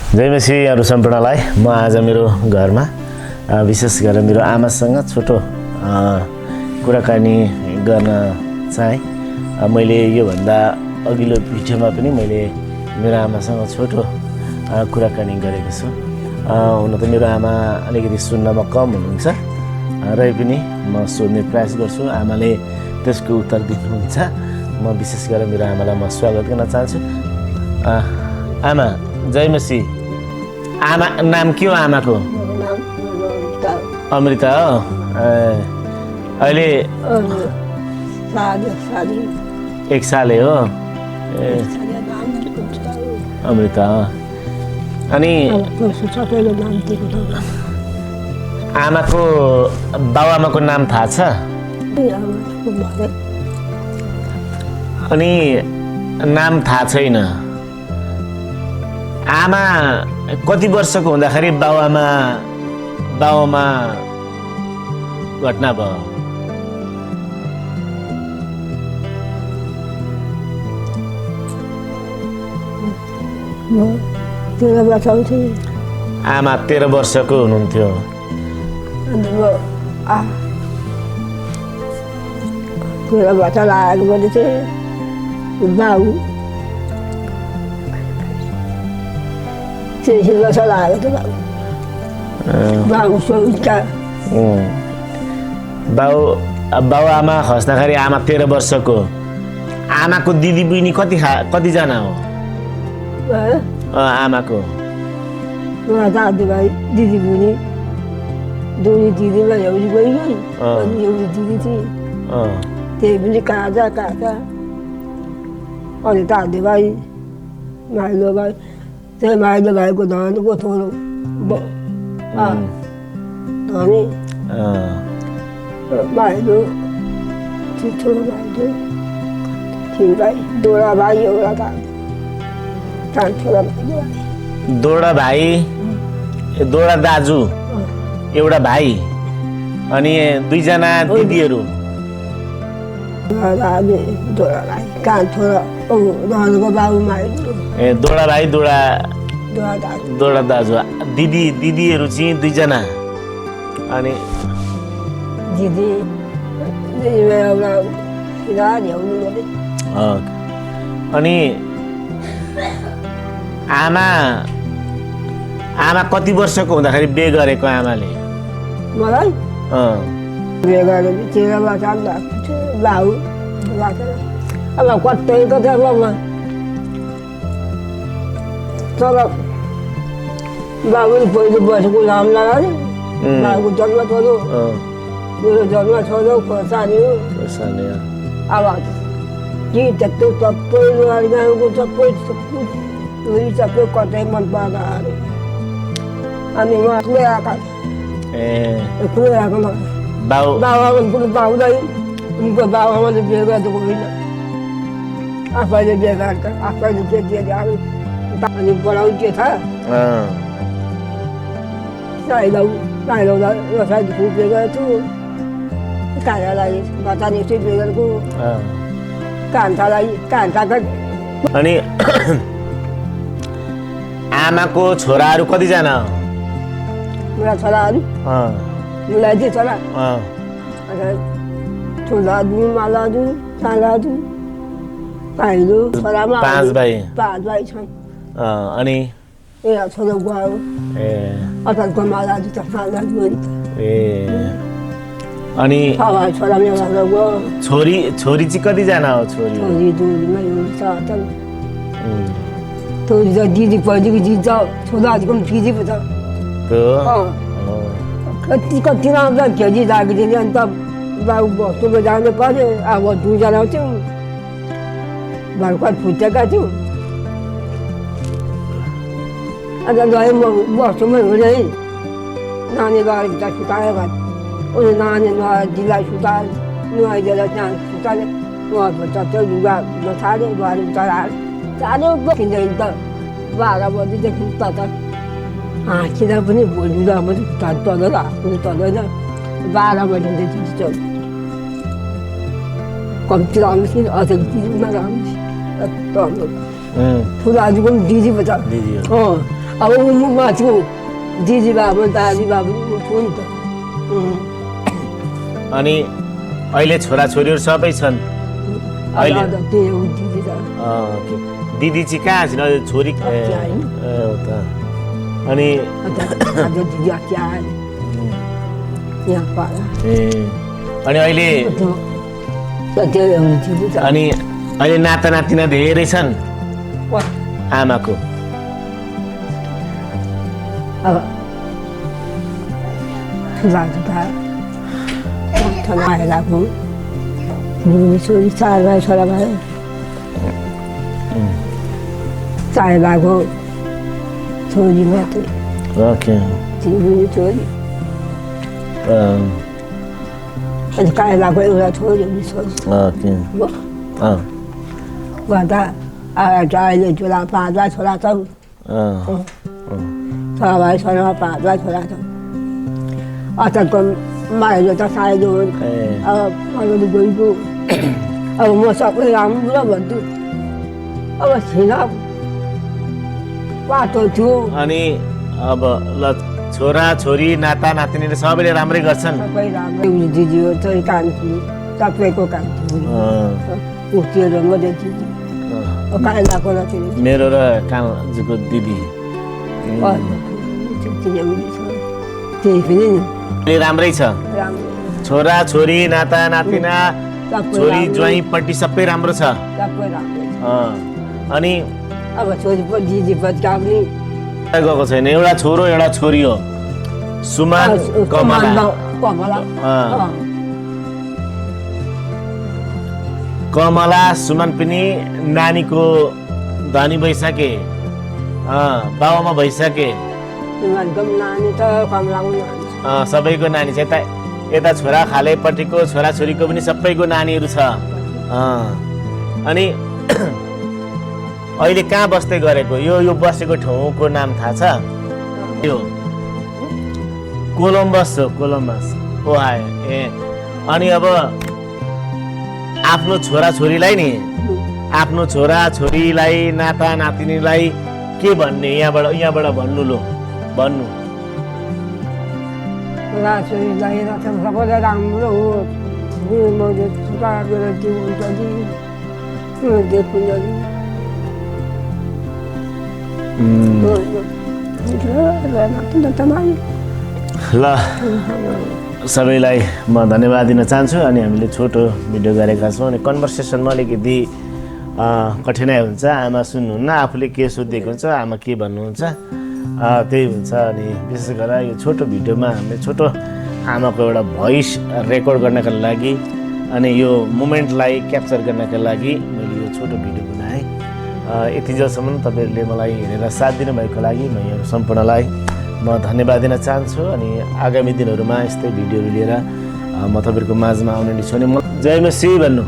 जय मसीहहरू सम्पूर्णलाई म आज मेरो घरमा विशेष गरेर मेरो आमासँग छोटो कुराकानी गर्न चाहे। मैले योभन्दा अघिल्लो भिडियोमा पनि मैले मेरो आमासँग छोटो कुराकानी गरेको छु। हुन त मेरो आमा अलिकति सुन्नमा कम हुनुहुन्छ र पनि म सोध्ने प्रयास गर्छु, आमाले त्यसको उत्तर दिनुहुन्छ। म विशेष गरेर मेरो आमालाई म स्वागत गर्न चाहन्छु। आमा जय मसीह। आमा नाम के हो आमाको? अमृता हो। अहिले 1 साले हो। अमृता हो। अनि आमाको बाबुआमाको नाम थाहा छ? अनि नाम थाहा छैन। आमा कति वर्षको हुँदाखेरि बाबुआमा घटना भयो? आमा 13 वर्षको हुनुहुन्थ्यो। बाबुआमा खस्दाखेरि आमा 13 वर्षको। आमाको दिदी बहिनी कतिजना हो? आमाको दाजुभाइ दिदी बहिनी दुई दिदीमा एउटी बहिनी अनि एउटी दिदी थिए, त्यही पनि काजा अनि दाजुभाइ माइलो भाइ, त्यही माइलो भाइको धनको थोरो धनी भाइलो ठुलो भाइले 3 भाइ, दोडा भाइ एउटा दोडा दाजु एउटा भाइ अनि 2 जना दिदीहरू। दोडा भाइ दोडा दाजु। दिदीहरू चाहिँ 2 जना। अनि अनि आमा कति वर्षको हुँदाखेरि बिहे गरेको आमाले? मलाई बिहे गरेर 13 वर्ष बाबु अब कतै कतै तर बाबुले पहिलो बसेको नाम लगायो। बाबुको जन्म छोरो, मेरो जन्म छोरो खोर्सानी हो। अब कि त्यस्तो सबै गाउँको सबै कतै मन पर्दैन। अनि म एक्लै आएको बाबुआमा पनि पाउँदै उनको बाबुआमाले बिहे गरेको होइन, आफैले बिहे गरेर आफैले के अनि बनाउ के छ रसाइलो फुल बिहे गरेको छु, कान्छालाई बचानी बिहे गरेको, कान्छाका। अनि आमाको छोराहरू कतिजना हो? मेरा छोराहरू मलाई चाहिँ छोरा ठुलाजु, मालाजु, सालाजु, पाइलो छोरामा 5 भाइ छन्। अनि एउटा छोरो गयो, अचारको मालाजु त सालाजु। अनि छोरा मेरो गयो। छोरी चाहिँ कतिजना हो? छोरी दिदी पहिलेको दिदी छ, छोराहरूको पनि दिदी पो छ। कति राम्रो खेली राखिदिने। अन्त बाबु बस्नुको जानु पर्यो। अब 2 जना थियौँ, भर्खर फुटेका थियौँ। अन्त गएँ म बस्नुमै हुने नानी लगेर भित्र सुतायो भने उनी नानी दिदीलाई सुतायो, नुहाइदिएर त्यहाँ सुतायो। उहाँभित्र त्यो लुगा नछाड्यो, भरे चढायो चाँडो किन्दैन त 12 बजीदेखि त हाँसिँदा पनि भोलिँदा पनि तँदैन, आफ्नो तँदैन। 12 बजीदेखि चल्छ। कम्ती राम्रोसित अझ नराम्रोसित ठुलाहरू पनि दिदी पो छ। अब म छु दिदी बाबु दादी बाबु छु नि त अनि अहिले छोराछोरीहरू सबै छन् अहिले दिदी त ओके दिदी चाहिँ कहाँ छिन् अहिले छोरी हो त अनि आज दिदी क्या यहाँ पाला ए अनि अहिले सत्य दिदी त अनि अहिले नाता नातिना धेरै छन् आमाको अब जान्छ त आएर आएको छोरी चार भाइ छोरा भाइ चार भाइको छोरी मात्रै ओके छोरी अनि काइलाको एउटा छोरी छोरी ओके गर्दा अहिले छोरा 5 भाइ छोरा छ 6 भाइ छोरा 5 भाइ छोरा छ अचारको माइलो त साइलो अब अगाडि गएको अब म सबै राम्रो भन्छु अब छिन बाटो थियो अनि अब ल छोरा छोरी नाता नातिनीले सबैले राम्रै गर्छन् सबै राम्रो दिदी हो चाहिँ कान्छु सबैको कान्छु उठेर मात्रै दिदी काइलाको र मेरो र कान्जुको दिदी त्यही पनि राम्रै छ राम्रो छोरा छोरी नाता नातिना छोरी ज्वाइँपट्टि सबै राम्रो छ सबै राम्रो अनि अब छोरी पनि दिदी पनि काम्ली गएको छैन एउटा छोरो एउटा छोरी हो सुमान कमला कमला सुमन पनि नानीको धनी भइसके बाबामा भइसके नानी त कमलाको नानी सबैको नानी छ यता छोरा खालेपट्टिको छोराछोरीको पनि सबैको नानीहरू छ अनि अहिले कहाँ बस्दै गरेको यो बसेको ठाउँको नाम थाहा छ यो कोलम्बस हो कोलम्बस ओहायो ए अनि अब आफ्नो छोराछोरीलाई नि आफ्नो छोराछोरीलाई नाता नातिनीलाई के भन्ने यहाँबाट भन्नु लो भन्नु छोराछोरीलाई सबैलाई राम्रो हो मैले छुट्टाएर हुन्छ ल सबैलाई म धन्यवाद दिन चाहन्छु अनि हामीले छोटो भिडियो गरेका छौँ अनि कन्भर्सेसनमा अलिकति कठिनाइ हुन्छ आमा सुन्नुहुन्न आफूले के सोधिदिएको हुन्छ आमा के भन्नुहुन्छ त्यही हुन्छ अनि विशेष गरेर यो छोटो भिडियोमा हामीले छोटो आमाको एउटा भोइस रेकर्ड गर्नका लागि अनि यो मोमेन्टलाई क्याप्चर गर्नका लागि मैले यो छोटो भिडियो बनाएँ यतिजेलसम्म तपाईँहरूले मलाई हेरेर साथ दिनुभएको लागि म यो सम्पूर्णलाई म धन्यवाद दिन चाहन्छु अनि आगामी दिनहरूमा यस्तै भिडियोहरू लिएर म तपाईँहरूको माझमा आउने छु अनि म जय मसी भन्नु